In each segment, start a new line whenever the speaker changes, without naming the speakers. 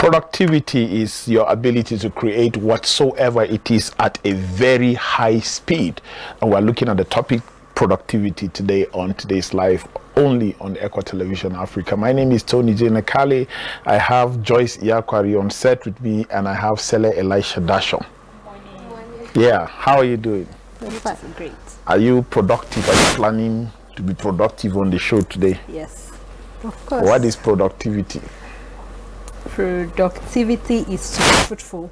Productivity is your ability to create whatsoever it is at a very high speed. And we're looking at the topic productivity today on today's live, only on Echo Television Africa. My name is Tony J. Nakali. I have Joyce Iyakwari on set with me, and I have Sele Elisha Dashon.
Morning.
Yeah, how are you doing?
Great.
Are you productive? Are you planning to be productive on the show today?
Yes, of course.
What is productivity?
Productivity is to be fruitful.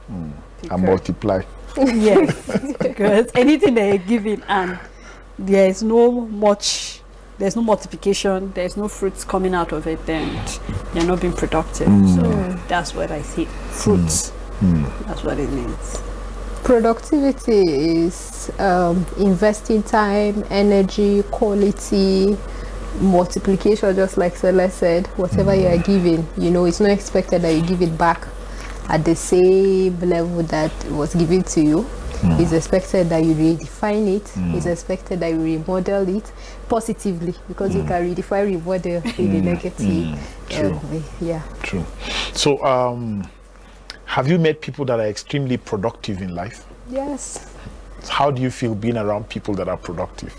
And multiply.
Yes, because anything that you're giving and there's no multiplication, there's no fruits coming out of it, then you're not being productive. So that's what I see. Fruits. That's what it means.
Productivity is investing time, energy, quality, multiplication, just like Sele said. Whatever you are giving, it's not expected that you give it back at the same level that it was given to you. It's expected that you redefine it. It's expected that you remodel it positively, because you can redefine, remodel in the negative way. Yeah. True.
So, have you met people that are extremely productive in life?
Yes.
How do you feel being around people that are productive?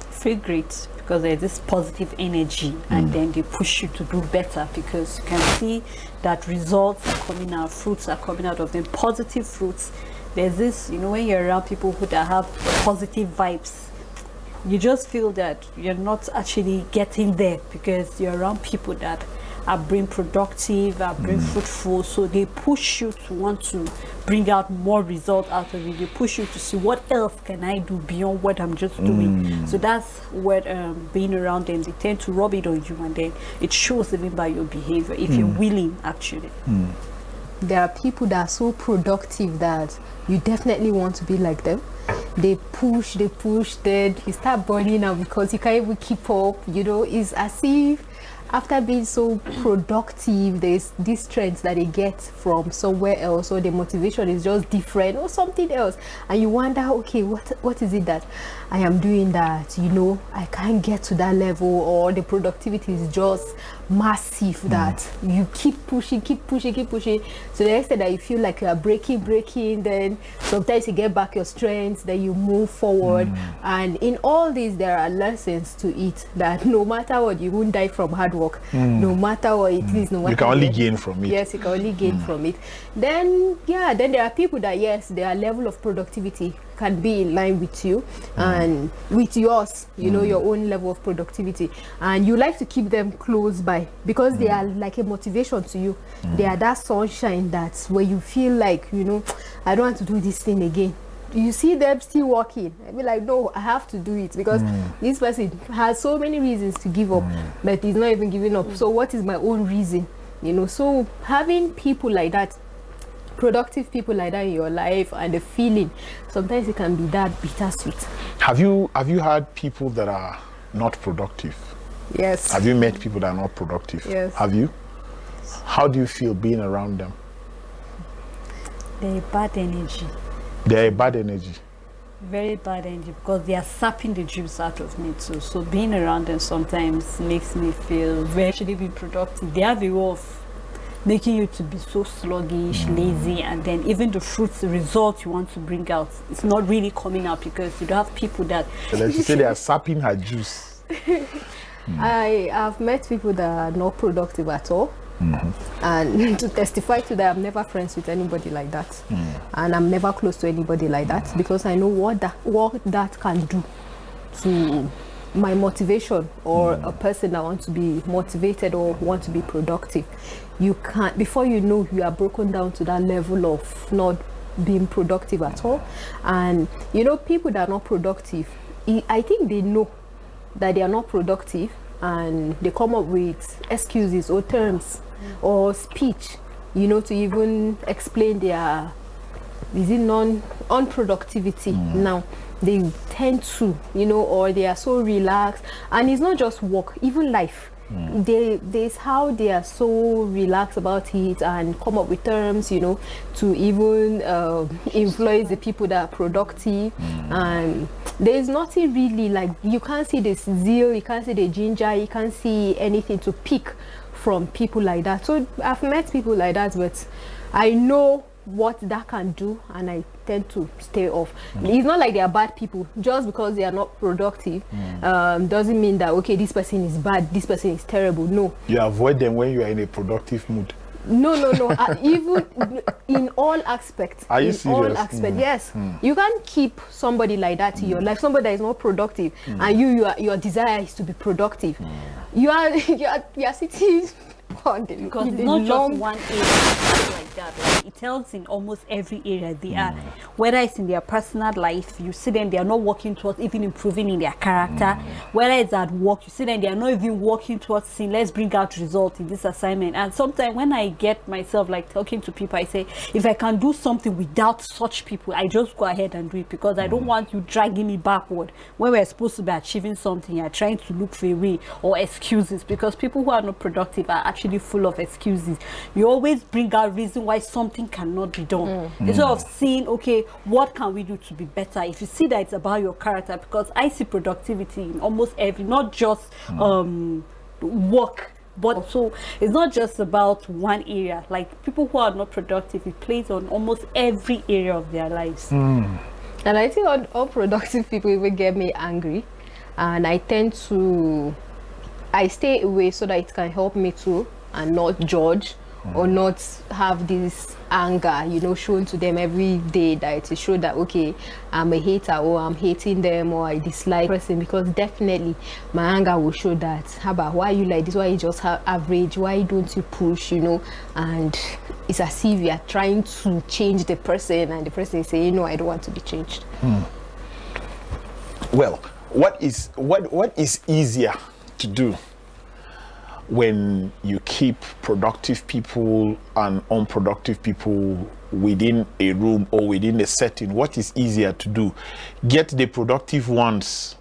Feel great, because there's this positive energy, and then they push you to do better, because you can see that results are coming out, fruits are coming out of them, positive fruits. There's this, when you're around people that have positive vibes, you just feel that you're not actually getting there, because you're around people that are being productive, are being fruitful, so they push you to want to bring out more results out of it. They push you to see what else can I do beyond what I'm just doing. So that's what being around them, they tend to rub it on you, and then it shows even by your behavior, if you're willing actually.
There are people that are so productive that you definitely want to be like them. They push, then you start burning out because you can't even keep up. It's as if after being so productive, there's this strength that they get from somewhere else, or the motivation is just different or something else, and you wonder, okay, what is it that I am doing that I can't get to that level, or the productivity is just massive that you keep pushing to the extent that you feel like you are breaking, then sometimes you get back your strength, then you move forward. And in all this, there are lessons to it, that no matter what, you won't die from hard work. No matter what it is, no matter
you can only gain from it.
Yes, you can only gain from it. Then there are people that, yes, their level of productivity can be in line with you and with yours, your own level of productivity, and you like to keep them close by, because they are like a motivation to you. They are that sunshine that's where you feel like, I don't want to do this thing again. You see them still working, I be like, no, I have to do it, because this person has so many reasons to give up, but he's not even giving up. So what is my own reason? So having people like that, productive people like that in your life, and the feeling, sometimes it can be that bittersweet. Have
you had people that are not productive?
Yes.
Have you met people that are not productive?
Yes.
Have you? How do you feel being around them?
They're bad energy.
They're bad energy.
Very bad energy, because they are sapping the juice out of me too. So being around them sometimes makes me feel very actually be productive. They have a way of making you to be so sluggish, lazy, and then even the fruits, the result you want to bring out, it's not really coming out, because you don't have people that...
So let's say they are sapping her juice.
I have met people that are not productive at all. And to testify to that, I'm never friends with anybody like that. And I'm never close to anybody like that, because I know what that can do to my motivation, or a person that wants to be motivated or want to be productive. You can't, before you know, you are broken down to that level of not being productive at all. And people that are not productive, I think they know that they are not productive, and they come up with excuses or terms or speech, to even explain their unproductivity. Now they tend to, or they are so relaxed, and it's not just work, even life. There's how they are so relaxed about it, and come up with terms, to even influence the people that are productive. And there's nothing really, like, you can't see this zeal, you can't see the ginger, you can't see anything to pick from people like that. So I've met people like that, but I know what that can do, and I tend to stay off. It's not like they are bad people. Just because they are not productive doesn't mean that, okay, this person is bad, this person is terrible. No.
You avoid them when you are in a productive mood.
No. Even in all aspects.
Are you
in
serious?
All aspects, yes. You can't keep somebody like that in your life. Somebody that is not productive, and your desire is to be productive. You are sitting on the
Because
in
it's
the
not
long
just one area like that. Like, it tells in almost every area they are. Whether it's in their personal life, you see them, they are not working towards even improving in their character. Whether it's at work, you see them, they are not even working towards saying, let's bring out results in this assignment. And sometimes when I get myself like talking to people, I say, if I can do something without such people, I just go ahead and do it, because I don't want you dragging me backward when we're supposed to be achieving something. You're trying to look for a way or excuses, because people who are not productive are actually full of excuses. You always bring out reason why something cannot be done, instead of saying, okay, what can we do to be better? If you see that it's about your character, because I see productivity in almost every, not just work, but also it's not just about one area. Like, people who are not productive, it plays on almost every area of their lives.
And I think unproductive people even get me angry, and I stay away so that it can help me too, and not judge or not have this anger, shown to them every day, that it show that, okay, I'm a hater, or I'm hating them, or I dislike person, because definitely my anger will show that. How about, why are you like this? Why you just have average? Why don't you push? And it's as if you are trying to change the person, and the person is saying, no, I don't want to be changed.
Well, what is easier to do when you keep productive people and unproductive people within a room or within a setting? What is easier to do? Get the productive ones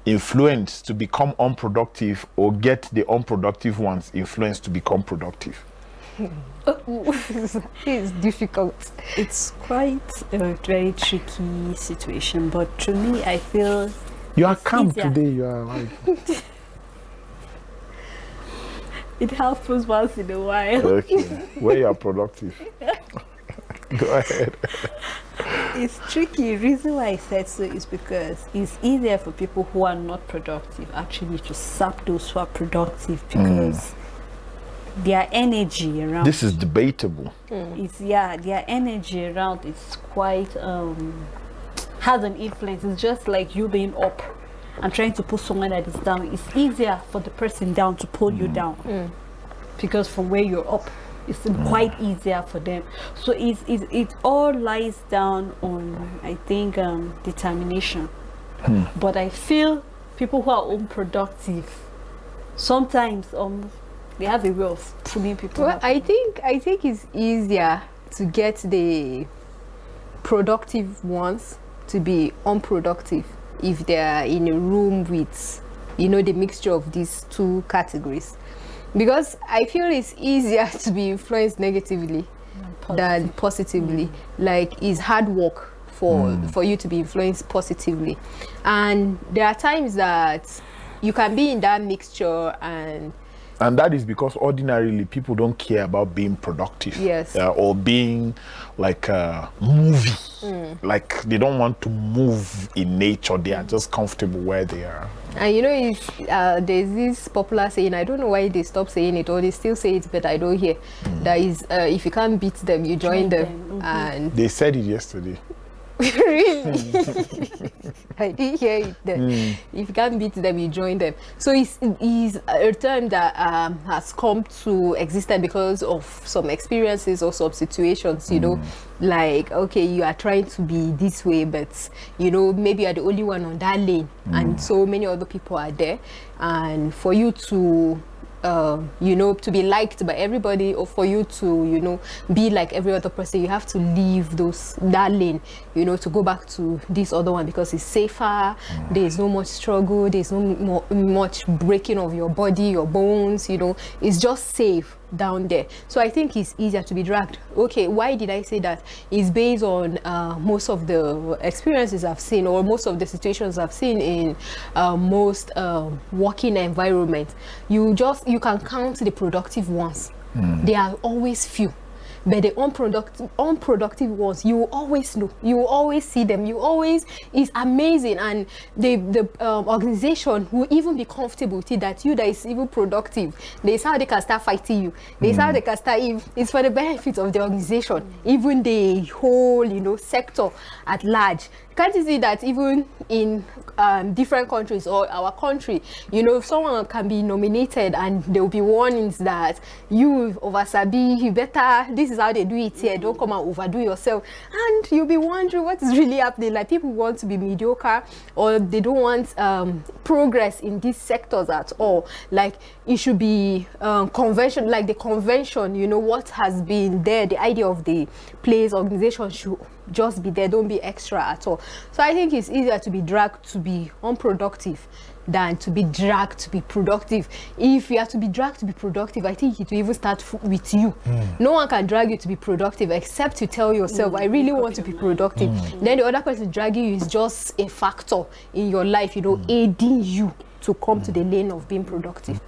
influenced to become unproductive, or get the unproductive ones influenced to become productive?
It's difficult.
It's quite a very tricky situation, but to me, I feel
You are
it's
calm
easier.
today. You are like,
It happens once in a while.
okay, where you are productive. Go ahead.
It's tricky. Reason why I said so is because it's easier for people who are not productive actually to sap those who are productive, because their energy around
This is debatable.
their energy around is quite has an influence. It's just like you being up and trying to pull someone that is down. It's easier for the person down to pull you down, because from where you're up, it's quite easier for them. So it all lies down on, I think, determination. But I feel people who are unproductive sometimes they have a way of pulling people
Well,
up.
I think it's easier to get the productive ones to be unproductive if they are in a room with, the mixture of these two categories. Because I feel it's easier to be influenced negatively than positively. Like, it's hard work for you to be influenced positively. And there are times that you can be in that mixture, and
that is because ordinarily people don't care about being productive.
Yes.
Or being like a movie. Like, they don't want to move in nature. They are just comfortable where they are.
and there's this popular saying, I don't know why they stopped saying it, or they still say it, but I don't hear. That is, if you can't beat them, you join them. And
They said it yesterday.
really, I didn't hear it then. If you can't beat them, you join them. So it's a term that has come to existence because of some experiences or some situations, like, okay, you are trying to be this way, but maybe you're the only one on that lane, and so many other people are there, and for you to to be liked by everybody, or for you to be like every other person, you have to leave that lane, to go back to this other one, because it's safer. There's no much struggle, there's no much breaking of your body, your bones, it's just safe down there. So I think it's easier to be dragged. Okay, why did I say that? It's based on most of the experiences I've seen, or most of the situations I've seen in most working environments. You can count the productive ones. They are always few. But the unproductive ones, you will always know, you will always see them, it's amazing. And the organization will even be comfortable with it, that you that is even productive, there's how they can start fighting you, there's how they can start, it's for the benefit of the organization, even the whole sector at large. Can't you see that even in different countries or our country, if someone can be nominated and there will be warnings that you oversabi, you better, this is how they do it here, don't come and overdo yourself, and you'll be wondering what is really happening. Like, people want to be mediocre, or they don't want progress in these sectors at all. Like, it should be convention, like the convention, what has been there, the idea of the place, organization should just be there, don't be extra at all. So I think it's easier to be dragged to be unproductive than to be dragged to be productive. If you have to be dragged to be productive, I think it will even start with you. No one can drag you to be productive except you tell yourself, I really want to be productive. Then the other person dragging you is just a factor in your life, aiding you to come to the lane of being productive.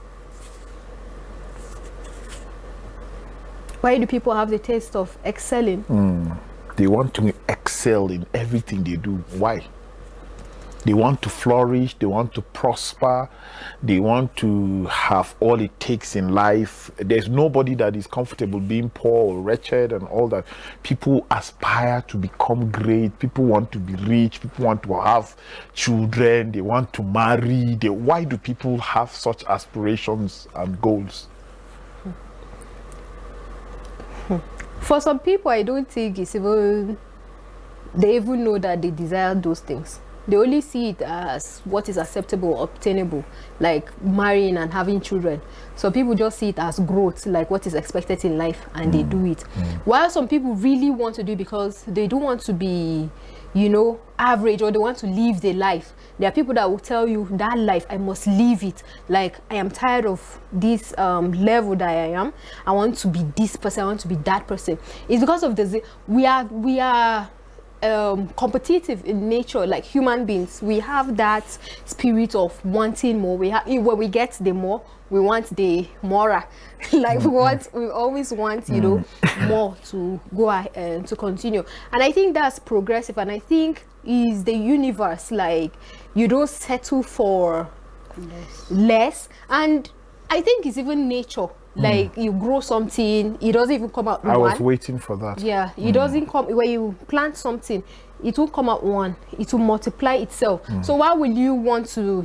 Why do people have the taste of excelling?
They want to excel in everything they do. Why? They want to flourish, they want to prosper, they want to have all it takes in life. There's nobody that is comfortable being poor or wretched and all that. People aspire to become great, people want to be rich, people want to have children, they want to marry. Why do people have such aspirations and goals?
For some people, I don't think they even know that they desire those things. They only see it as what is acceptable, obtainable, like marrying and having children. So people just see it as growth, like what is expected in life, and they do it. While some people really want to do it because they don't want to be, average, or they want to live their life. There are people that will tell you, that life, I must live it. Like, I am tired of this level that I am. I want to be this person, I want to be that person. It's because of this. We are competitive in nature, like human beings. We have that spirit of wanting more. When we get the more, we want the more. Like, we always want, more to go ahead, to continue. And I think that's progressive, and I think is the universe. Like, you don't settle for less. And I think it's even nature. Like, you grow something, it doesn't even come out one.
I was waiting for that.
Yeah, it doesn't come, when you plant something, it won't come out one, it will multiply itself. So why will you want to,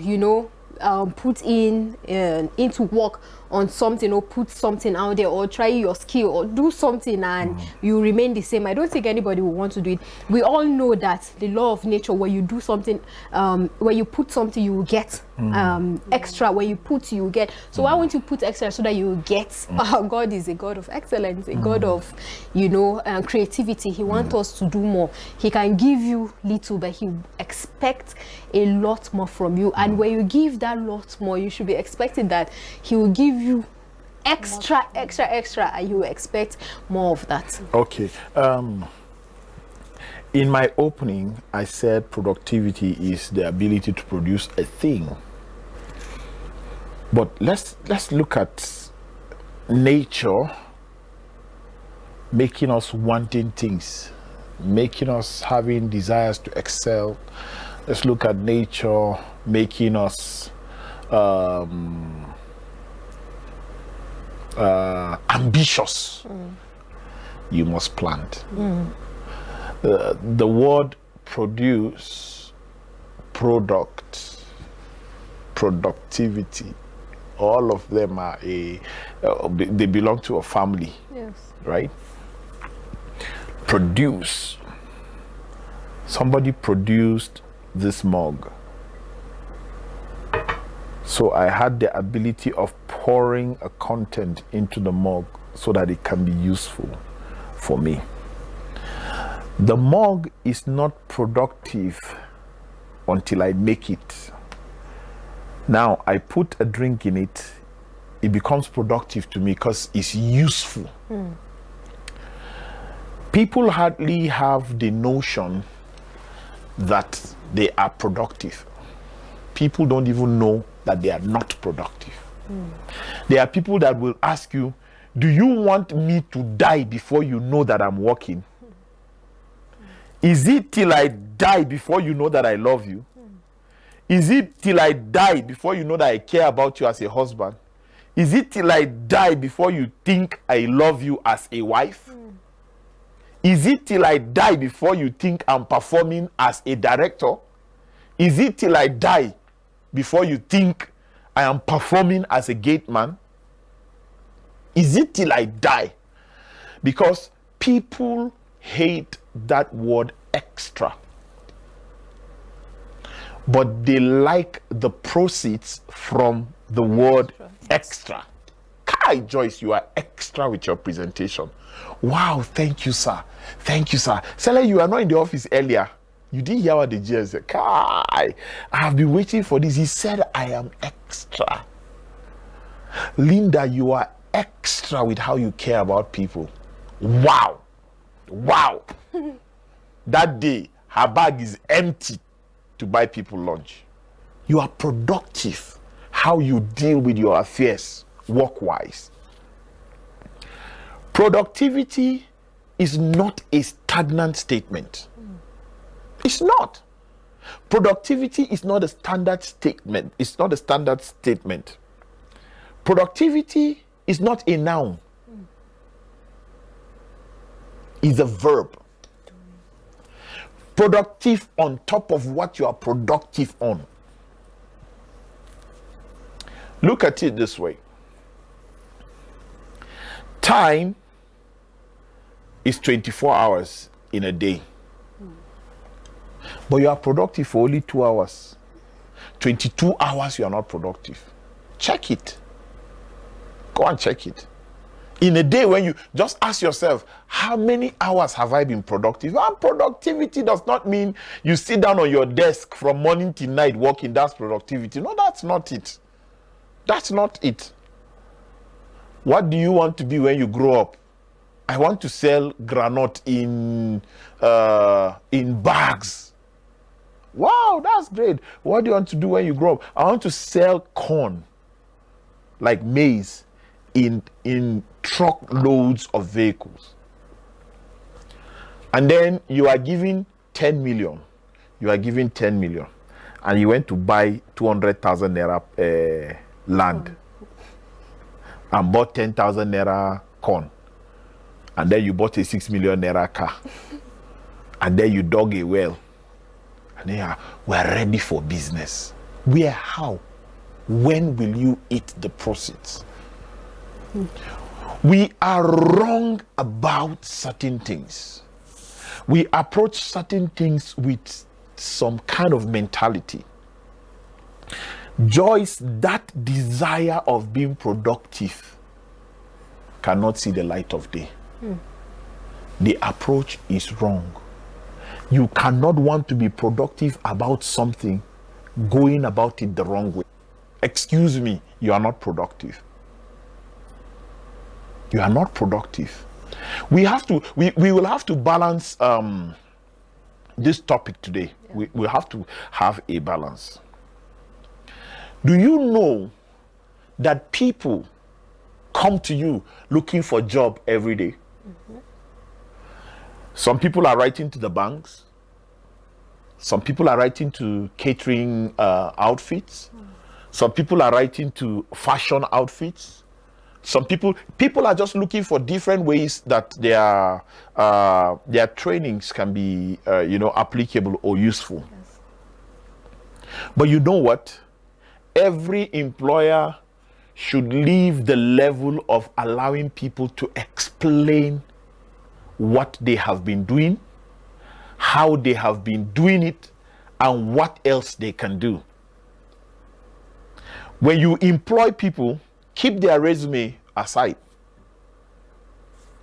put into work on something, or put something out there, or try your skill, or do something and you remain the same? I don't think anybody will want to do it. We all know that the law of nature, where you do something, where you put something, you will get extra. Where you put, you will get. So why won't you put extra so that you will get? God is a God of excellence, a God of creativity. He wants us to do more. He can give you little, but he expects a lot more from you. And when you give that lot more, you should be expecting that he will give you extra, and you expect more of that.
Okay. In my opening, I said productivity is the ability to produce a thing. But let's look at nature making us wanting things, making us having desires to excel. Let's look at nature making us ambitious. You must plant. The word produce, product, productivity, all of them are they belong to a family.
Yes.
Right? Produce. Somebody produced this mug. So I had the ability of pouring a content into the mug so that it can be useful for me. The mug is not productive until I make it. Now I put a drink in it, it becomes productive to me because it's useful. People hardly have the notion that they are productive. People don't even know that they are not productive. There are people that will ask you, do you want me to die before you know that I'm working? Is it till I die before you know that I love you? Is it till I die before you know that I care about you as a husband? Is it till I die before you think I love you as a wife? Is it till I die before you think I'm performing as a director? Is it till I die before you think I am performing as a gate man? Is it till I die? Because people hate that word extra, but they like the proceeds from the word extra. Kai Joyce, you are extra with your presentation. Wow, thank you, sir. Thank you, sir. Sally, you are not in the office earlier. You didn't hear what the GM said. Kai, I have been waiting for this. He said, I am extra. Linda, you are extra with how you care about people. Wow. Wow. That day, her bag is empty to buy people lunch. You are productive how you deal with your affairs work-wise. Productivity is not a stagnant statement. It's not. Productivity is not a standard statement. It's not a standard statement. Productivity is not a noun. It's a verb. Productive on top of what you are productive on. Look at it this way. Time is 24 hours in a day. But you are productive for only 2 hours. 22 hours you are not productive. Check it. Go and check it. In a day, when you just ask yourself, how many hours have I been productive? And productivity does not mean you sit down on your desk from morning till night working. That's productivity. No, that's not it. That's not it. What do you want to be when you grow up? I want to sell granite in bags. Wow, that's great. What do you want to do when you grow up? I want to sell corn, like maize, in truckloads of vehicles. And then you are giving 10 million. You are giving 10 million. And you went to buy 200,000 naira land and bought 10,000 naira corn. And then you bought a 6 million naira car. And then you dug a well. And then we're ready for business. Where? How? When will you eat the proceeds? We are wrong about certain things. We approach certain things with some kind of mentality. Joyce, that desire of being productive cannot see the light of day. The approach is wrong. You cannot want to be productive about something going about it the wrong way. Excuse me, you are not productive. You are not productive. We will have to balance this topic today. Yeah. We have to have a balance. Do you know that people come to you looking for a job every day? Mm-hmm. Some people are writing to the banks. Some people are writing to catering outfits. Some people are writing to fashion outfits. Some people are just looking for different ways that their trainings can be applicable or useful. Yes. But you know what? Every employer should leave the level of allowing people to explain what they have been doing, how they have been doing it, and what else they can do. When you employ people, keep their resume aside.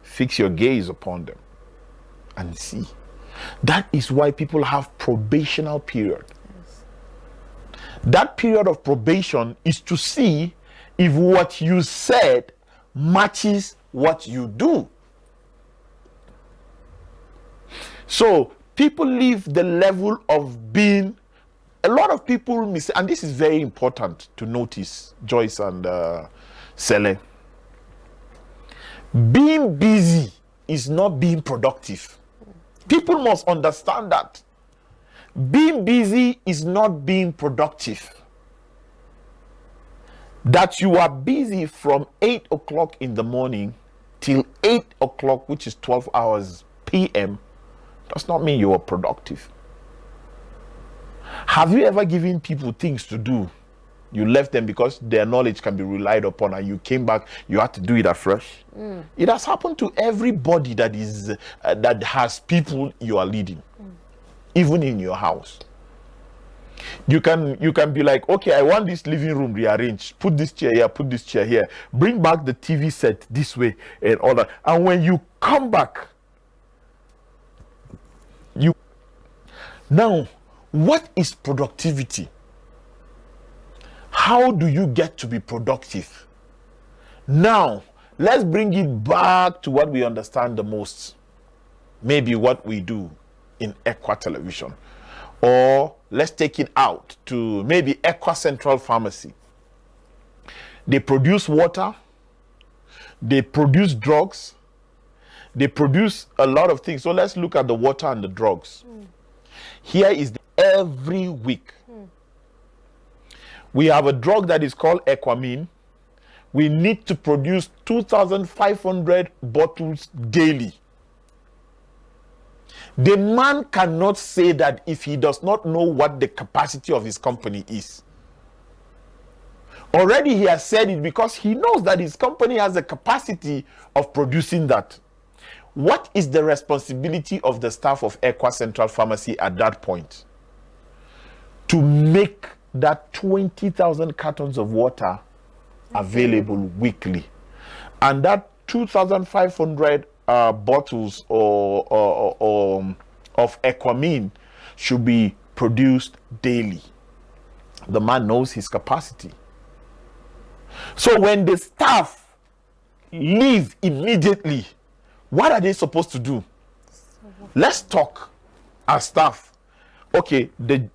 Fix your gaze upon them and see. That is why people have probational period. Yes. That period of probation is to see if what you said matches what you do. So people leave the level of being, a lot of people miss, and this is very important to notice, Joyce and Sele. Being busy is not being productive. People must understand that. Being busy is not being productive. That you are busy from 8 o'clock in the morning till 8 o'clock, which is 12 hours p.m., does not mean you are productive. Have you ever given people things to do? You left them because their knowledge can be relied upon, and you came back, you had to do it afresh. It has happened to everybody that is that has people you are leading, even in your house. You can be like, okay, I want this living room rearranged. Put this chair here, put this chair here. Bring back the TV set this way and all that. And when you come back, now, what is productivity? How do you get to be productive? Now, let's bring it back to what we understand the most. Maybe what we do in Equa Television. Or let's take it out to maybe Equa Central Pharmacy. They produce water. They produce drugs. They produce a lot of things. So let's look at the water and the drugs. Here is every week. We have a drug that is called Equamine. We need to produce 2,500 bottles daily. The man cannot say that if he does not know what the capacity of his company is. Already he has said it because he knows that his company has the capacity of producing that. What is the responsibility of the staff of Equa Central Pharmacy at that point? To make that 20,000 cartons of water available weekly. And that 2,500 bottles of Equamine should be produced daily. The man knows his capacity. So when the staff leave immediately, what are they supposed to do? Let's talk as staff. Okay, the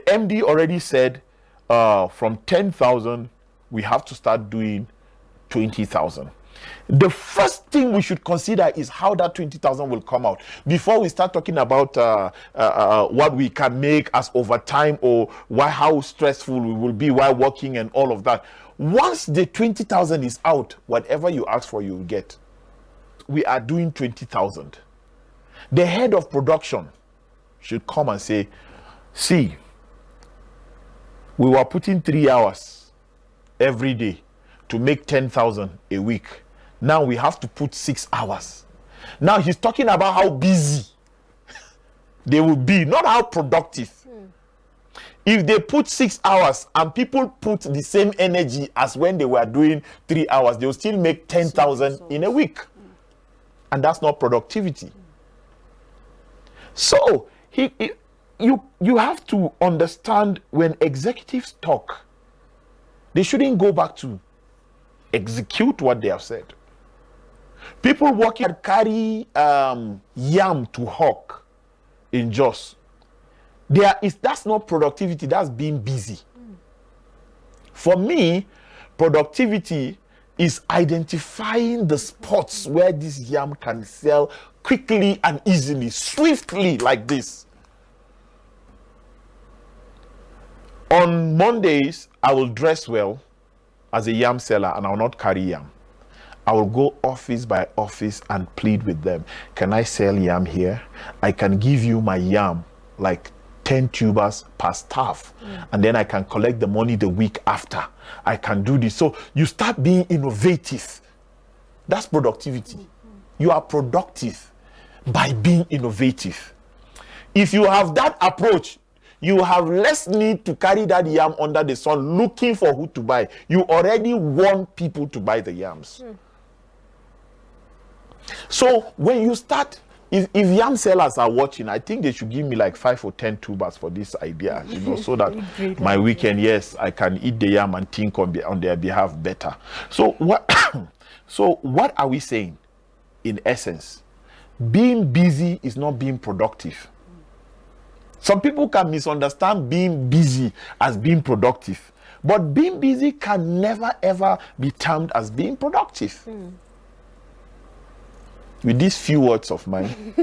MD already said from 10,000 we have to start doing 20,000. The first thing we should consider is how that 20,000 will come out before we start talking about what we can make as overtime, or how stressful we will be while working and all of that. Once the 20,000 is out, whatever you ask for, you will get. We are doing 20,000. The head of production should come and say, see, we were putting 3 hours every day to make 10,000 a week. Now we have to put 6 hours. Now he's talking about how busy they will be, not how productive. If they put 6 hours and people put the same energy as when they were doing 3 hours, they will still make 10,000 in a week. And that's not productivity. So you have to understand, when executives talk, they shouldn't go back to execute what they have said. People working carry yam to hawk in Jos. That's not productivity, that's being busy. For me, productivity is identifying the spots where this yam can sell quickly and easily, swiftly, like this. On Mondays, I will dress well as a yam seller and I will not carry yam. I will go office by office and plead with them. Can I sell yam here? I can give you my yam, like 10 tubers per staff, and then I can collect the money the week after. I can do this. So you start being innovative. That's productivity. You are productive by being innovative. If you have that approach, you have less need to carry that yam under the sun looking for who to buy. You already want people to buy the yams. So when you start if yam sellers are watching, I think they should give me like 5 or 10 tubers for this idea, you know, so that my weekend, yes, I can eat the yam and think on their behalf better. So what so what are we saying in essence? Being busy is not being productive. Some people can misunderstand being busy as being productive, but being busy can never ever be termed as being productive. With these few words of mine,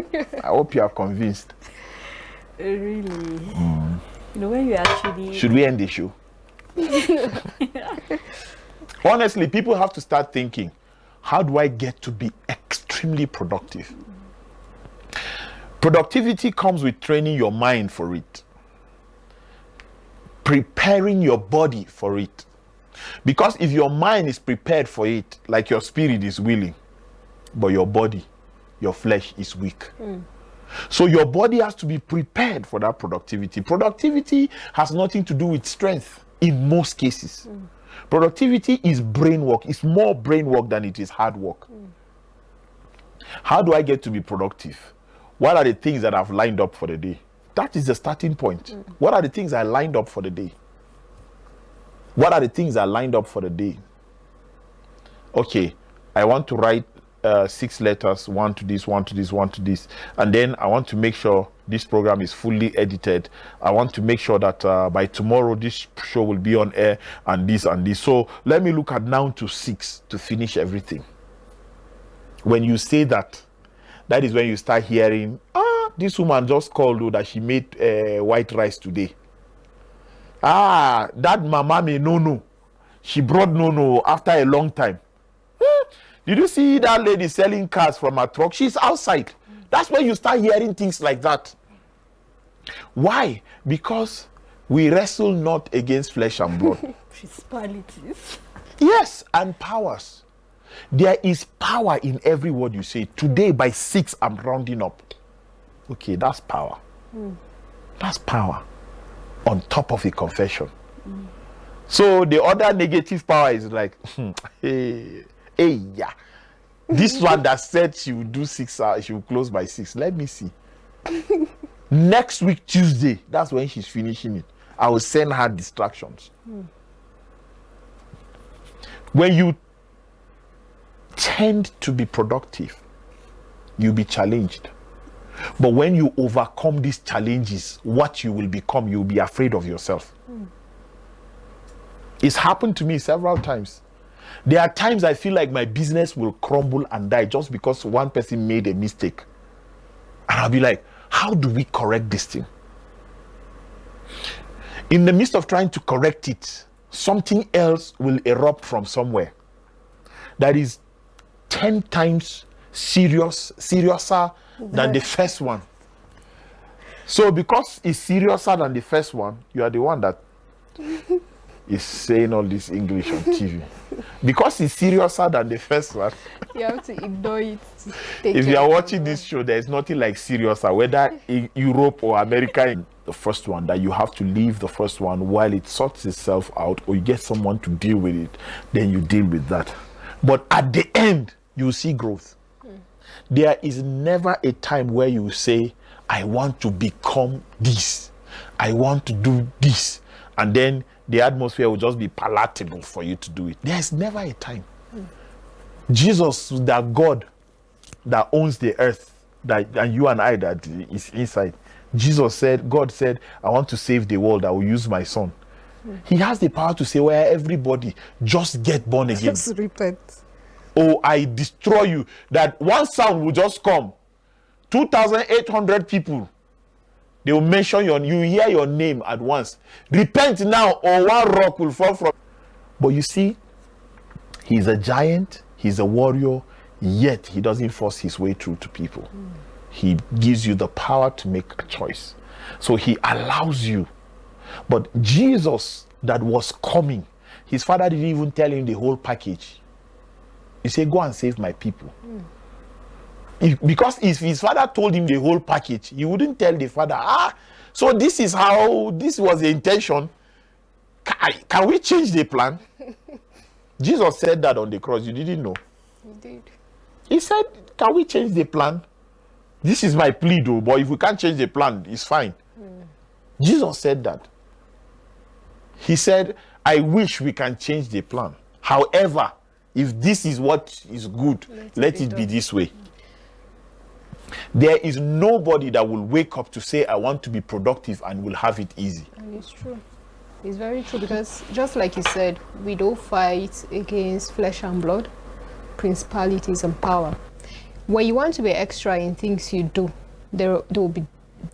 I hope you are convinced.
Really? You know, when you actually...
Should we end the show? Honestly, people have to start thinking, how do I get to be extremely productive? Productivity comes with training your mind for it, preparing your body for it. Because if your mind is prepared for it, like your spirit is willing, but your body, your flesh is weak. So your body has to be prepared for that productivity. Productivity has nothing to do with strength in most cases. Productivity is brain work. It's more brain work than it is hard work. How do I get to be productive? What are the things that I've lined up for the day? That is the starting point. What are the things I lined up for the day? What are the things I lined up for the day? Okay, I want to write 6 letters, one to this, one to this, one to this, and then I want to make sure this program is fully edited. I want to make sure that by tomorrow this show will be on air, and this and this. So let me look at now to 6 to finish everything. When you say that, that is when you start hearing, this woman just called that she made white rice today. That mama may no, she brought no after a long time. Did you see that lady selling cars from her truck? She's outside. That's when you start hearing things like that. Why? Because we wrestle not against flesh and blood.
Principalities.
Yes, and powers. There is power in every word you say. Today by 6, I'm rounding up. Okay, that's power. That's power on top of a confession. So the other negative power is like, hey, yeah. This one that said she will do 6 hours, she will close by 6. Let me see. Next week, Tuesday, that's when she's finishing it. I will send her distractions. When you tend to be productive, you'll be challenged. But when you overcome these challenges, what you will become, you'll be afraid of yourself. It's happened to me several times. There are times I feel like my business will crumble and die just because one person made a mistake. And I'll be like, how do we correct this thing? In the midst of trying to correct it, something else will erupt from somewhere that is 10 times seriouser than the first one. So because it's seriouser than the first one, you are the one that is saying all this English on TV. Because it's seriouser than the first one,
You have to ignore it.
if you are watching this show, there is nothing like seriouser, whether in Europe or America. The first one, that you have to leave the first one while it sorts itself out, or you get someone to deal with it, then you deal with that. But at the end, you see growth. There is never a time where you say, I want to become this, I want to do this, and then the atmosphere will just be palatable for you to do it. There's never a time. Jesus, that God that owns the earth, that and you and I that is inside, Jesus said, God said, I want to save the world, I will use my son. He has the power to say, well, everybody just get born again.
Just repent.
Oh, I destroy you. That one sound will just come. 2,800 people, they will mention you hear your name at once. Repent now, or one rock will fall from. But you see, he's a giant, he's a warrior, yet he doesn't force his way through to people. He gives you the power to make a choice. So he allows you. But Jesus that was coming, his father didn't even tell him the whole package. He said, go and save my people. Because if his father told him the whole package, he wouldn't tell the father, so this is how, this was the intention. Can we change the plan? Jesus said that on the cross. You didn't know.
He did.
He said, can we change the plan? This is my plea though, but if we can't change the plan, it's fine. Jesus said that. He said, I wish we can change the plan. However, if this is what is good, let it be this way. There is nobody that will wake up to say, I want to be productive and will have it easy.
And it's true. It's very true, because just like you said, we don't fight against flesh and blood, principalities and power. When you want to be extra in things you do, there will be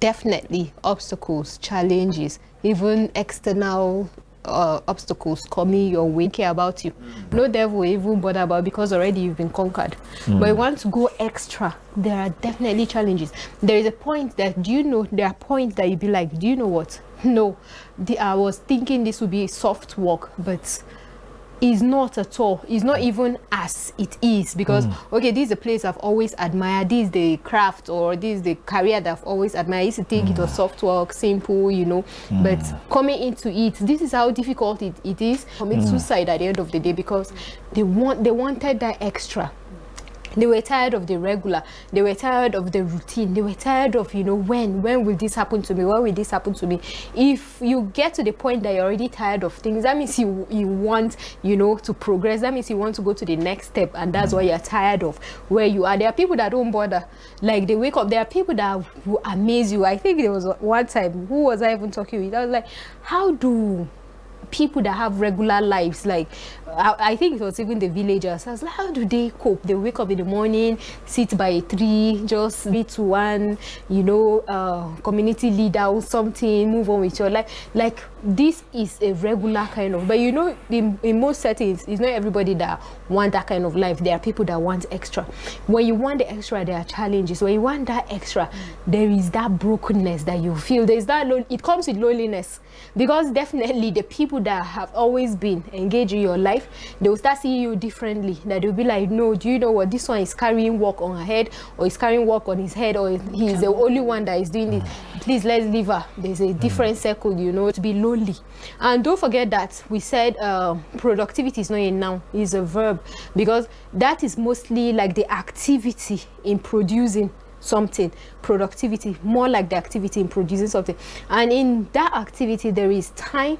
definitely obstacles, challenges, even external obstacles coming your way, care about you. No devil will even bother about, because already you've been conquered. But you want to go extra, there are definitely challenges. There is a point that, do you know, there are points that you be like, do you know what? No, I was thinking this would be soft work, but it's not at all. It's not even as it is, because okay, this is a place I've always admired, this is the craft, or this is the career that I've always admired. I used to think it was soft work, simple, you know, but coming into it, this is how difficult it is. Commit suicide at the end of the day, because they wanted that extra. They were tired of the regular. They were tired of the routine. They were tired of, you know, when will this happen to me? When will this happen to me? If you get to the point that you're already tired of things, that means you want, you know, to progress. That means you want to go to the next step, and that's why you're tired of where you are. There are people that don't bother. Like, they wake up. There are people that will amaze you. I think there was one time, who was I even talking with? I was like, how do people that have regular lives, like I think it was even the villagers, I was like, how do they cope? They wake up in the morning, sit by a tree, just meet to one, you know, community leader or something, move on with your life. Like, this is a regular kind of, but you know, in most settings, it's not everybody that want that kind of life. There are people that want extra. When you want the extra, there are challenges. When you want that extra, there is that brokenness that you feel. There's that it comes with loneliness, because definitely the people that have always been engaged in your life, they will start seeing you differently. That they'll be like, no, do you know what, this one is carrying work on her head, or is carrying work on his head, or he's the only one that is doing it. Please, let's leave her. There's a different circle, you know, to be lonely. And don't forget that we said productivity is not a noun, it's a verb, because that is mostly like the activity in producing something. Productivity, more like the activity in producing something. And in that activity, there is time,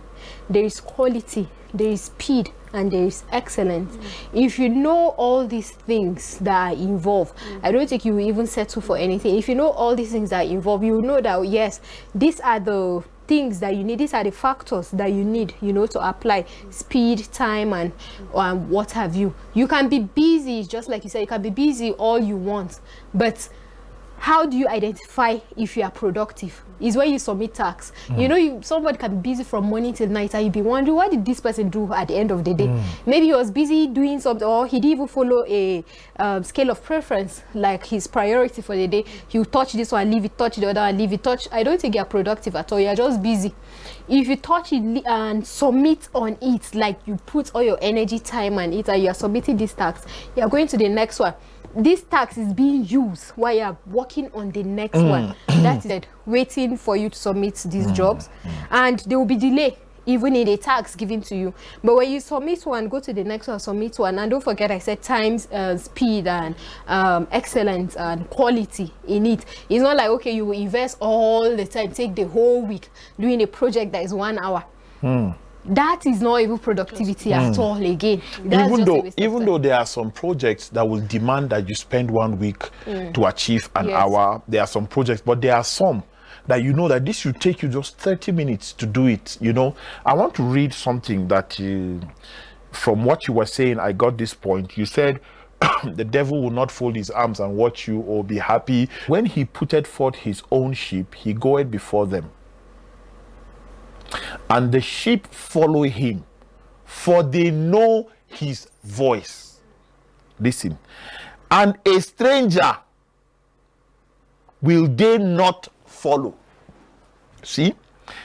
there is quality, there is speed, and there is excellence. If you know all these things that are involved, I don't think you will even settle for anything. If you know all these things that are involved, you will know that, yes, these are the things that you need, these are the factors that you need, you know, to apply speed, time, and what have you. You can be busy, just like you said, you can be busy all you want, but how do you identify if you are productive? Is when you submit tasks. You know, somebody can be busy from morning till night, and you be wondering, what did this person do at the end of the day? Maybe he was busy doing something, or he didn't even follow a scale of preference, like his priority for the day. You touch this one, leave it, touch the other one, leave it, touch. I don't think you're productive at all. You're just busy. If you touch it and submit on it, like you put all your energy, time, and it, and you're submitting these tasks, you're going to the next one. This tax is being used while you're working on the next one. That is it, waiting for you to submit these jobs, and there will be delay even in the tax given to you. But when you submit one, go to the next one, submit one, and don't forget I said times, speed, and excellence and quality in it. It's not like, okay, you will invest all the time, take the whole week doing a project that is 1 hour. That is not even productivity at all again.
Even though there are some projects that will demand that you spend 1 week to achieve an hour, there are some projects, but there are some that you know that this should take you just 30 minutes to do it. You know, I want to read something that from what you were saying, I got this point. You said, the devil will not fold his arms and watch you or be happy. When he putteth forth his own sheep, he goeth before them, and the sheep follow him, for they know his voice. Listen. And a stranger will they not follow. See?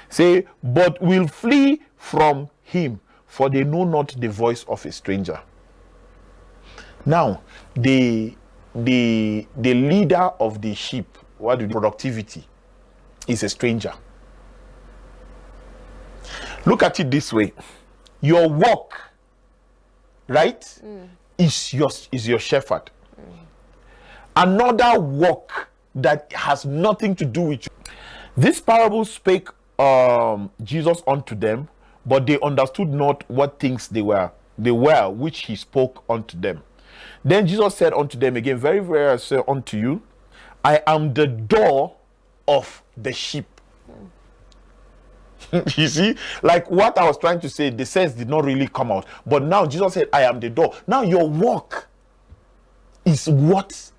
Say, but will flee from him, for they know not the voice of a stranger. Now, the leader of the sheep, productivity, is a stranger. Look at it this way. Your work, right, is your shepherd. Another work that has nothing to do with you. This parable spake Jesus unto them, but they understood not what things they were which he spoke unto them. Then Jesus said unto them again, very, very I say unto you, I am the door of the sheep. You see, like what I was trying to say, the sense did not really come out. But now Jesus said, I am the door. Now your work is what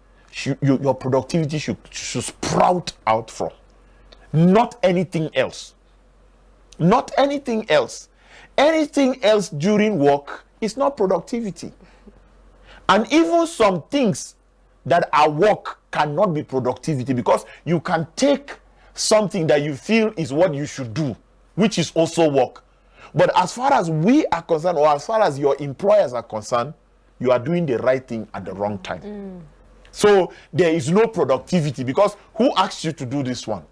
your productivity should sprout out from. Not anything else. Not anything else. Anything else during work is not productivity. And even some things that are work cannot be productivity, because you can take something that you feel is what you should do, which is also work. But as far as we are concerned, or as far as your employers are concerned, you are doing the right thing at the wrong time. So there is no productivity, because who asked you to do this one?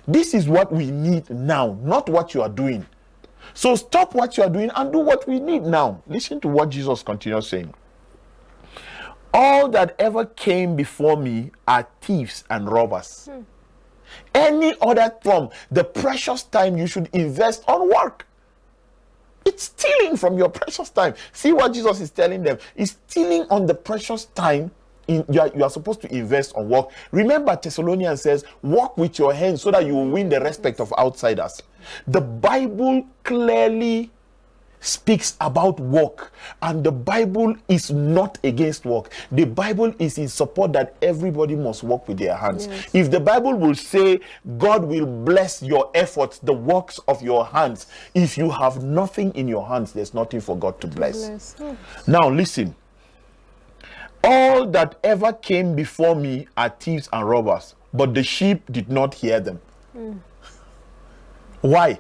This is what we need now, not what you are doing. So stop what you are doing and do what we need now. Listen to what Jesus continues saying. All that ever came before me are thieves and robbers. Any other form, the precious time you should invest on work. It's stealing from your precious time. See what Jesus is telling them. He's stealing on the precious time you are supposed to invest on work. Remember, Thessalonians says, work with your hands so that you will win the respect of outsiders. The Bible clearly speaks about work, and the Bible is not against work. The Bible is in support that everybody must work with their hands. Yes. If the Bible will say God will bless your efforts, the works of your hands, if you have nothing in your hands, there's nothing for God to bless. Now listen. All that ever came before me are thieves and robbers, but the sheep did not hear them. Why?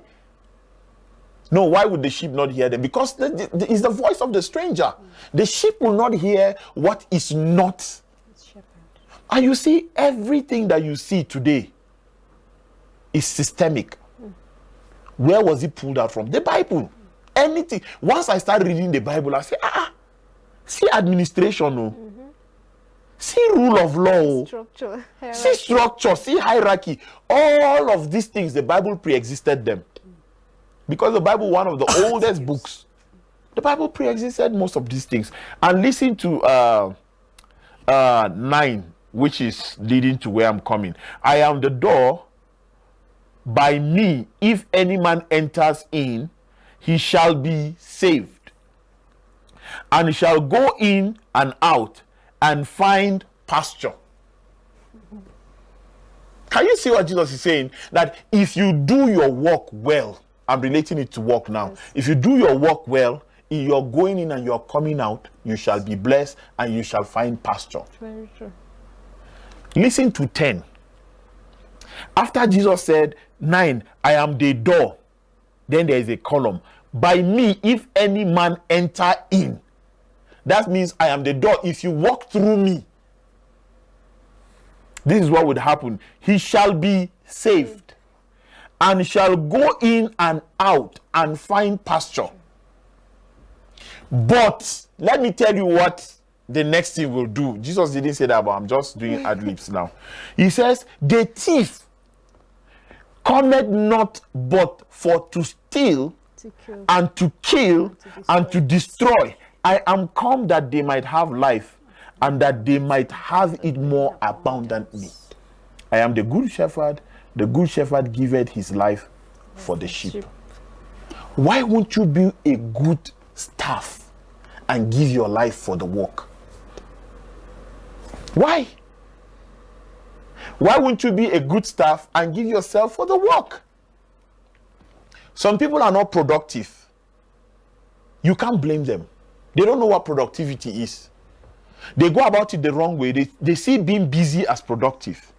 No, why would the sheep not hear them? Because it's the voice of the stranger. The sheep will not hear what is not. And you see, everything that you see today is systemic. Where was it pulled out from? The Bible. Anything. Once I start reading the Bible, I say, see administration, no. See rule of law,
Structure,
see structure, see hierarchy. All of these things, the Bible pre-existed them. Because the Bible, one of the oldest books, the Bible pre-existed most of these things. And listen to 9, which is leading to where I'm coming. I am the door. By me, if any man enters in, he shall be saved, and he shall go in and out and find pasture. Can you see what Jesus is saying? That if you do your work well, I'm relating it to work now. Yes. If you do your work well, in your going in and your coming out, you shall be blessed and you shall find pasture.
Very true.
Listen to 10. After Jesus said, 9, I am the door, then there is a column. By me, if any man enter in. That means I am the door. If you walk through me, this is what would happen. He shall be saved, and shall go in and out and find pasture. But let me tell you what the next thing will do. Jesus didn't say that, but I'm just doing ad libs now. He says, the thief cometh not but for to steal, and to kill, and to destroy. I am come that they might have life, and that they might have it more abundantly. I am the good shepherd. The good shepherd giveth his life for the sheep. Why won't you be a good staff and give your life for the work? Why? Why won't you be a good staff and give yourself for the work? Some people are not productive. You can't blame them. They don't know what productivity is. They go about it the wrong way. They see being busy as productive.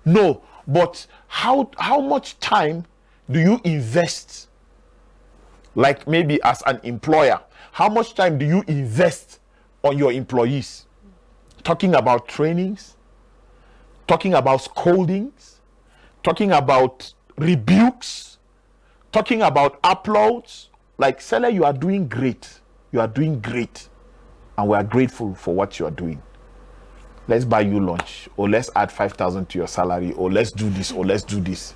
No, but how much time do you invest? Like maybe as an employer, how much time do you invest on your employees? Talking about trainings, talking about scoldings, talking about rebukes, talking about uploads. Like, Seller, you are doing great. You are doing great. And we are grateful for what you are doing. let's buy you lunch, or let's add 5,000 to your salary, or let's do this, or let's do this.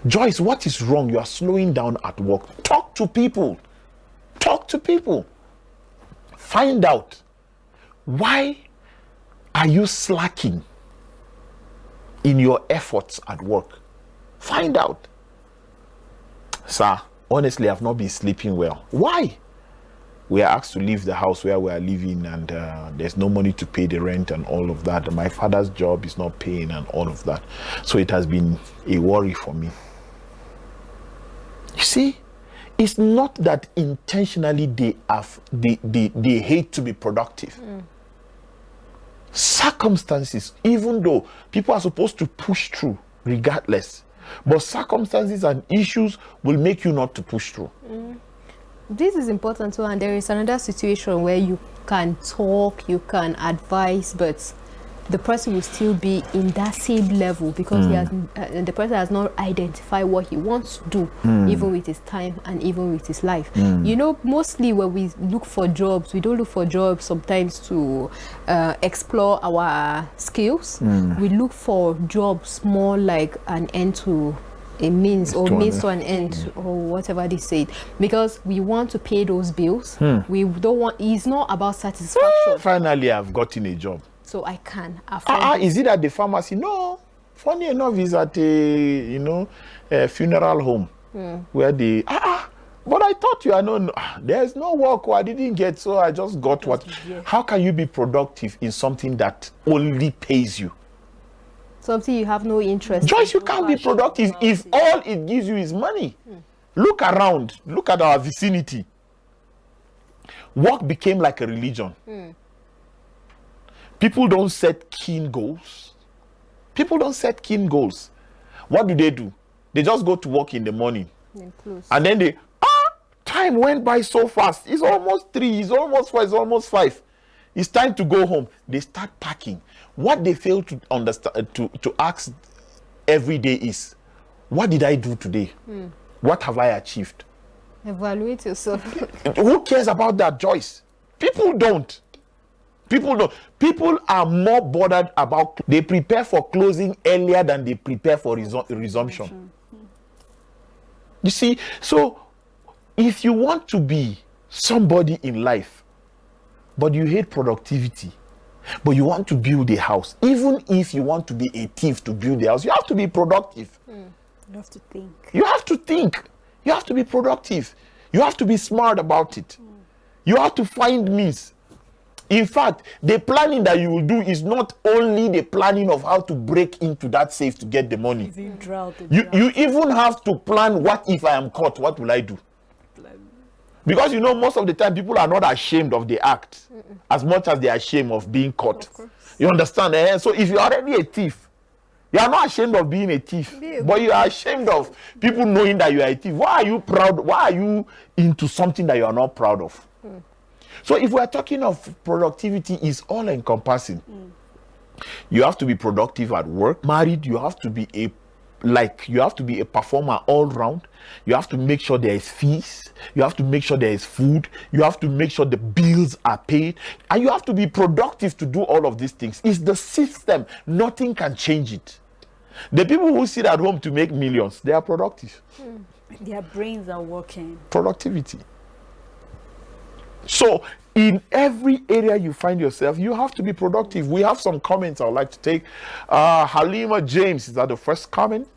Joyce, what is wrong? You are slowing down at work. Talk to people. Talk to people. Find out, why are you slacking in your efforts at work? Find out. Sir, honestly, I've not been sleeping well. Why? We are asked to leave the house where we are living, and there's no money to pay the rent and all of that. My father's job is not paying and all of that. So it has been a worry for me. You see, it's not that intentionally they hate to be productive. Circumstances, even though people are supposed to push through regardless, but circumstances and issues will make you not to push through.
This is important too, and there is another situation where you can talk, you can advise, but the person will still be in that same level because he has, the person has not identified what he wants to do, even with his time and even with his life. You know, mostly when we look for jobs, we don't look for jobs sometimes to explore our skills. We look for jobs more like an end to a means, or means to an end, or whatever they say, because we want to pay those bills. We don't want, it's not about satisfaction.
Finally, I've gotten a job,
so I can afford
is it at the pharmacy? No, funny enough, it's at a funeral home where they but I thought you are there's no work, I didn't get, so I just got what. How can you be productive in something that only pays you?
Something you have no interest
Joyce, you can't be productive if all it gives you is money. Look around, look at our vicinity. Work became like a religion. People don't set keen goals. People don't set keen goals. What do? They just go to work in the morning. And then time went by so fast. It's almost 3, it's almost 4, it's almost 5. It's time to go home. They start packing. What they fail to understand, to ask every day is, what did I do today? What have I achieved?
Evaluate yourself.
Who cares about that, Joyce? People don't. People don't. People are more bothered about, they prepare for closing earlier than they prepare for resumption. You see, so if you want to be somebody in life, but you hate productivity, but you want to build a house, even if you want to be a thief to build a house, you have to be productive.
You have to think.
You have to think. You have to be productive. You have to be smart about it. You have to find means. In fact, the planning that you will do is not only the planning of how to break into that safe to get the money. You even have to plan, what if I am caught? What will I do? Because most of the time people are not ashamed of the act as much as they are ashamed of being caught. You understand? So if you're already a thief, you are not ashamed of being a thief, but you are ashamed of people knowing that you are a thief. Why are you proud? Why are you into something that you are not proud of? So if we are talking of productivity, is all encompassing. You have to be productive at work. Married, you have to be a performer all round. You have to make sure there is fees. You have to make sure there is food. You have to make sure the bills are paid. And you have to be productive to do all of these things. It's the system. Nothing can change it. The people who sit at home to make millions, they are productive.
Their brains are working.
Productivity. So in every area you find yourself, you have to be productive. We have some comments I would like to take. Halima James, is that the first comment?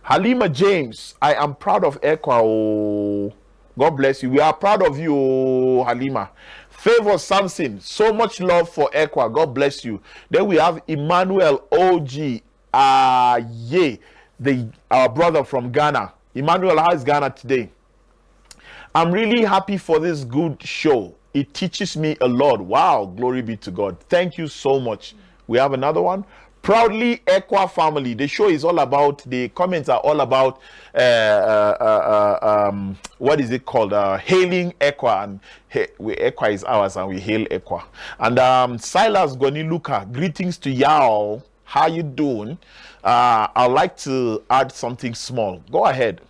Halima James, I am proud of Ekwa. Oh, God bless you. We are proud of you, Halima. Favor Samson, so much love for Ekwa. God bless you. Then we have Emmanuel OG. Our brother from Ghana. Emmanuel, how is Ghana today? I'm really happy for this good show. It teaches me a lot. Wow, glory be to God. Thank you so much. We have another one. Proudly Ekwa family. The show is all about, the comments are all about, what is it called? Hailing Ekwa. And Ekwa is ours and we hail Ekwa. And Silas Goniluka, greetings to y'all. How you doing? I'd like to add something small. Go ahead.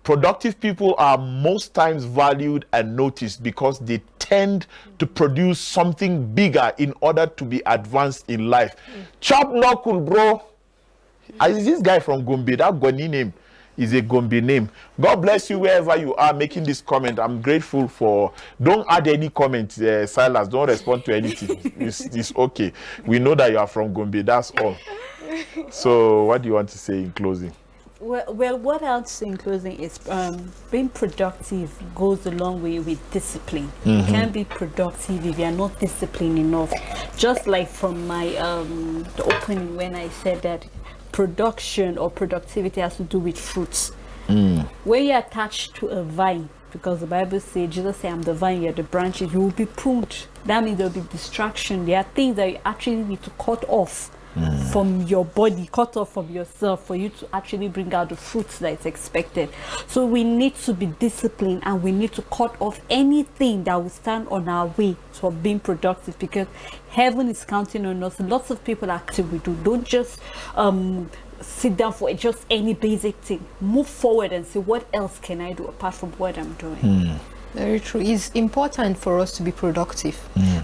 Productive people are most times valued and noticed because they tend to produce something bigger in order to be advanced in life. Chop knuckle, bro. Is this guy from Gombe? That Gwani name is a Gombe name. God bless you wherever you are making this comment. I'm grateful for. Don't add any comments, Silas. Don't respond to anything. It's okay. We know that you are from Gombe. That's all. So, what do you want to say in closing?
Well, what I'll say in closing is being productive goes a long way with discipline. You can't be productive if you're not disciplined enough. Just like from my the opening when I said that production or productivity has to do with fruits. When you're attached to a vine, because the Bible says, Jesus said, I'm the vine, you're the branches, you will be pruned. That means there'll be distraction. There are things that you actually need to cut off from your body, cut off from yourself for you to actually bring out the fruits that is expected. So we need to be disciplined, and we need to cut off anything that will stand on our way to being productive, because heaven is counting on us. Lots of people actually do. Don't just sit down for just any basic thing. Move forward and say, what else can I do apart from what I'm doing?
Very true. It's important for us to be productive.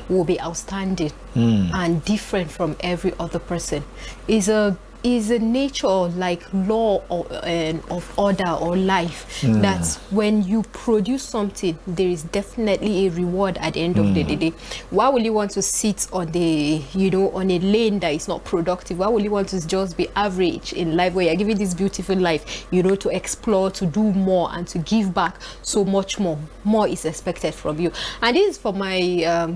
We'll be outstanding and different from every other person. Is a nature, like law of order or life, that when you produce something, there is definitely a reward at the end of the day. Why will you want to sit on the on a lane that is not productive? Why will you want to just be average in life, where you're given this beautiful life, to explore, to do more, and to give back so much more? More is expected from you. And this is for my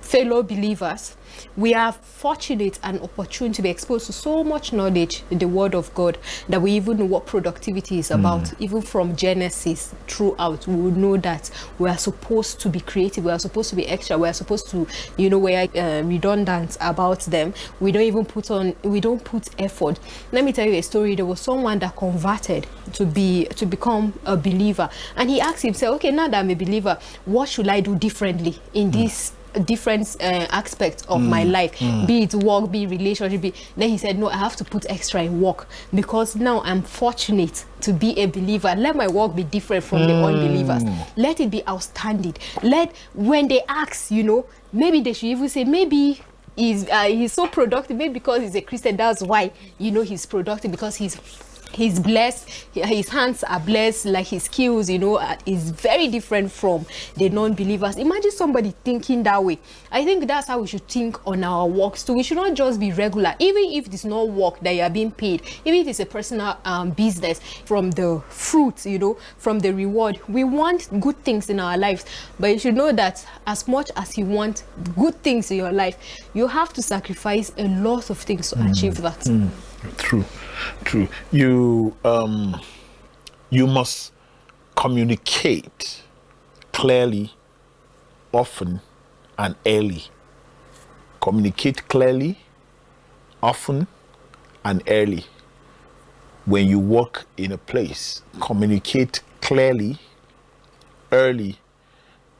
fellow believers. We are fortunate and opportune to be exposed to so much knowledge in the Word of God that we even know what productivity is about. Even from Genesis throughout, we will know that we are supposed to be creative, we are supposed to be extra, we are supposed to, we are redundant about them. We don't put effort. Let me tell you a story. There was someone that converted to become a believer, and he asked himself, okay, now that I'm a believer, what should I do differently in this different aspects of my life, be it work, be it relationship, then he said, no, I have to put extra in work, because now I'm fortunate to be a believer. Let my work be different from the unbelievers. Let it be outstanding. When they ask, maybe they should even say, maybe he's so productive, maybe because he's a Christian, that's why he's productive, because he's blessed, his hands are blessed, like his skills, is very different from the non-believers. Imagine somebody thinking that way. I think that's how we should think on our works too. We should not just be regular, even if it's not work that you are being paid, even if it's a personal business. From the fruit, from the reward, we want good things in our lives, but you should know that as much as you want good things in your life, you have to sacrifice a lot of things to achieve that.
True. You must communicate clearly, often, and early. Communicate clearly, often, and early. When you work in a place, communicate clearly, early,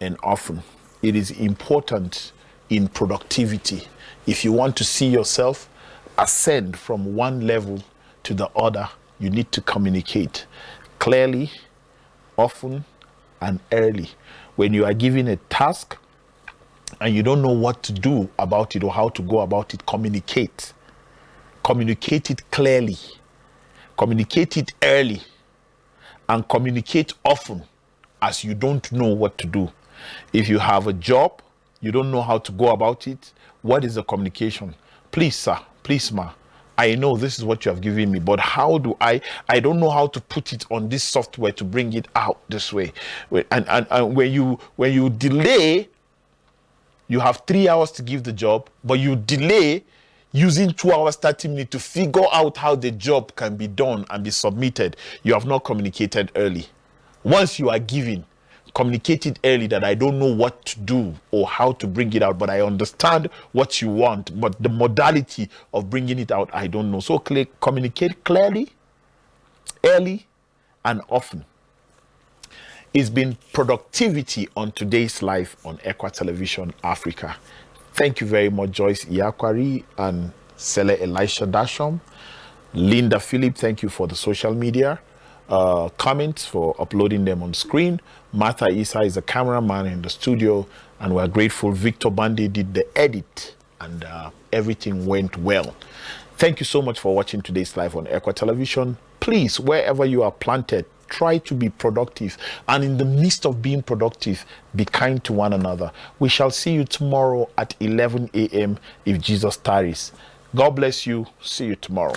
and often. It is important in productivity. If you want to see yourself ascend from one level to the other, you need to communicate clearly, often, and early. When you are given a task and you don't know what to do about it or how to go about it, communicate. Communicate it clearly, communicate it early, and communicate often, as you don't know what to do. If you have a job, you don't know how to go about it, what is the communication? Please, sir, please, ma, I know this is what you have given me, but how do I don't know how to put it on this software to bring it out this way. And when you delay, you have 3 hours to give the job, but you delay using 2 hours, 30 minutes to figure out how the job can be done and be submitted. You have not communicated early. Once you are giving, communicate it early that I don't know what to do or how to bring it out, but I understand what you want, but the modality of bringing it out, I don't know. So communicate clearly, early, and often. It's been productivity on today's life on Equa Television Africa. Thank you very much, Joyce Iyakwari and Sele Elisha Dashom. Linda Philip, thank you for the social media. comments, for uploading them on screen. Martha Isa is the cameraman in the studio, and we're grateful Victor Bande did the edit, and everything went well. Thank you so much for watching today's live on Equa Television. Please, wherever you are planted, try to be productive, and in the midst of being productive, be kind to one another. We shall see you tomorrow at 11 a.m. if Jesus tarries. God bless you. See you tomorrow.